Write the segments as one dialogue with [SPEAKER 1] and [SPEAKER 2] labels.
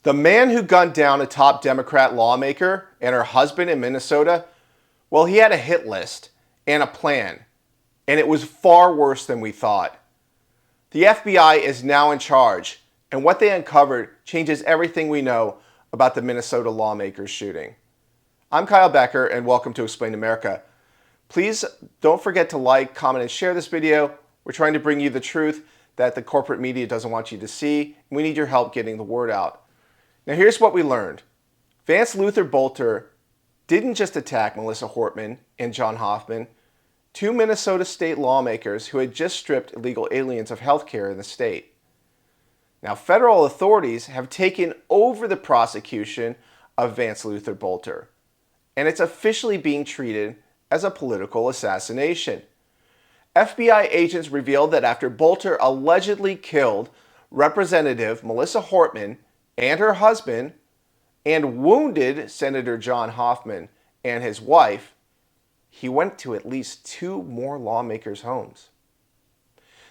[SPEAKER 1] The man who gunned down a top Democrat lawmaker and her husband in Minnesota, well, he had a hit list and a plan, and it was far worse than we thought. The FBI is now in charge, and what they uncovered changes everything we know about the Minnesota lawmaker's shooting. I'm Kyle Becker, and welcome to Explain America. Please don't forget to like, comment, and share this video. We're trying to bring you the truth that the corporate media doesn't want you to see. We need your help getting the word out. Now here's what we learned. Vance Luther Bolter didn't just attack Melissa Hortman and John Hoffman, two Minnesota state lawmakers who had just stripped illegal aliens of health care in the state. Now federal authorities have taken over the prosecution of Vance Luther Bolter, and it's officially being treated as a political assassination. FBI agents revealed that after Bolter allegedly killed Representative Melissa Hortman and her husband, and wounded Senator John Hoffman and his wife, he went to at least two more lawmakers' homes.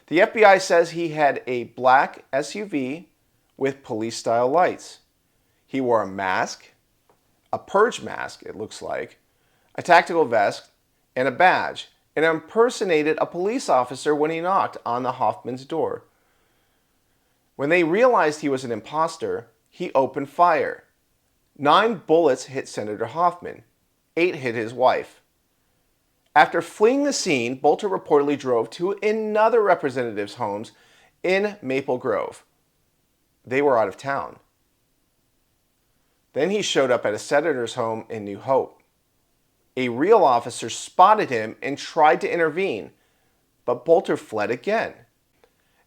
[SPEAKER 1] The FBI says he had a black SUV with police-style lights. He wore a mask, a purge mask it looks like, a tactical vest, and a badge, and impersonated a police officer when he knocked on the Hoffman's door. When they realized he was an imposter, he opened fire. 9 bullets hit Senator Hoffman. 8 hit his wife. After fleeing the scene, Bolter reportedly drove to another representative's homes in Maple Grove. They were out of town. Then he showed up at a senator's home in New Hope. A real officer spotted him and tried to intervene, but Bolter fled again.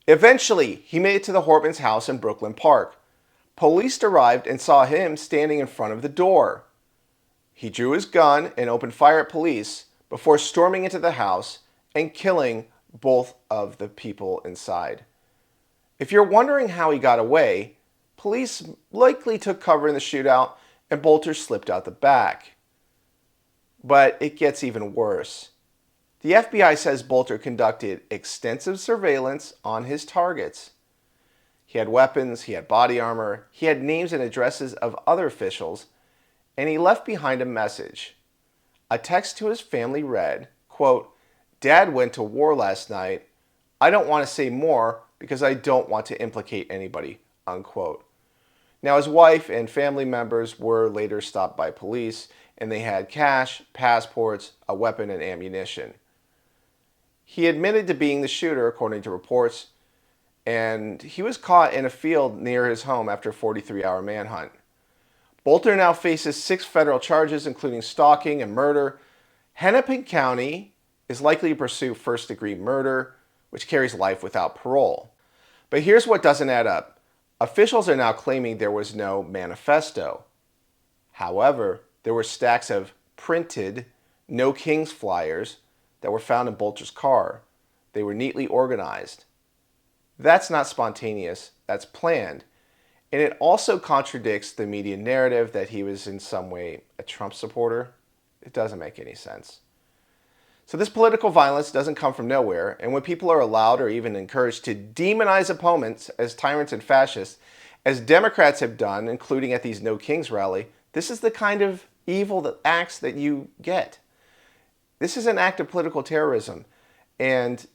[SPEAKER 1] Eventually, he made it to the Hortman's house in Brooklyn Park. Police arrived and saw him standing in front of the door. He drew his gun and opened fire at police before storming into the house and killing both of the people inside. If you're wondering how he got away, police likely took cover in the shootout and Bolter slipped out the back. But it gets even worse. The FBI says Bolter conducted extensive surveillance on his targets. He had weapons, he had body armor, he had names and addresses of other officials, and he left behind a message. A text to his family read, quote, "Dad went to war last night. I don't want to say more because I don't want to implicate anybody," unquote. Now his wife and family members were later stopped by police, and they had cash, passports, a weapon, and ammunition. He admitted to being the shooter, according to reports, and he was caught in a field near his home after a 43-hour manhunt. Bolter now faces 6 federal charges, including stalking and murder. Hennepin County is likely to pursue first-degree murder, which carries life without parole. But here's what doesn't add up. Officials are now claiming there was no manifesto. However, there were stacks of printed No Kings flyers that were found in Bolter's car. They were neatly organized. That's not spontaneous, that's planned. And it also contradicts the media narrative that he was in some way a Trump supporter. It doesn't make any sense. So this political violence doesn't come from nowhere, and when people are allowed or even encouraged to demonize opponents as tyrants and fascists, as Democrats have done, including at these No Kings rally, this is the kind of evil acts that you get. This is an act of political terrorism, and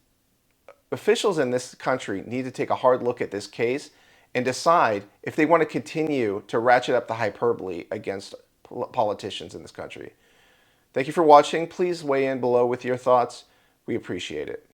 [SPEAKER 1] officials in this country need to take a hard look at this case and decide if they want to continue to ratchet up the hyperbole against politicians in this country. Thank you for watching. Please weigh in below with your thoughts. We appreciate it.